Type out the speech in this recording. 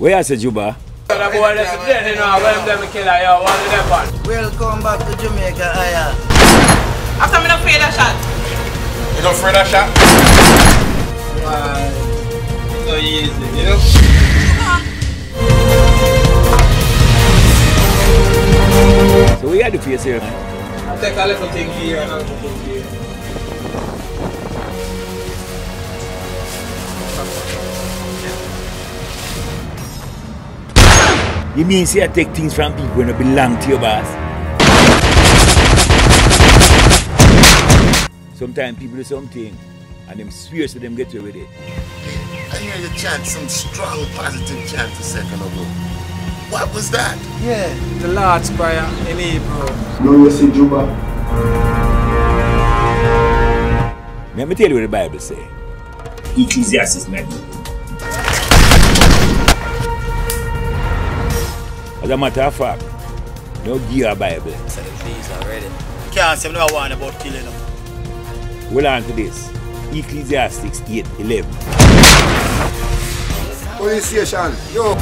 Where is the Jubba? Welcome back to Jamaica, Aya. After me not afraid of shot. You don't afraid of shot? So easy, you know? So we had to face here. I'll take a little thing here and a little thing here. You mean say I take things from people when they belong to your boss? Sometimes people do something and them swear to them get away with it. I hear you chant some strong positive chant a second ago. What was that? Yeah, the Lord's Prayer in Hebrew. No, you see Jubba. Let me tell you what the Bible says. Ecclesiastes 9. As a matter of fact, no give you a Bible. So these already. Can't say no one about killing them. Hold on to this. Ecclesiastes 8:11. Police station, yo.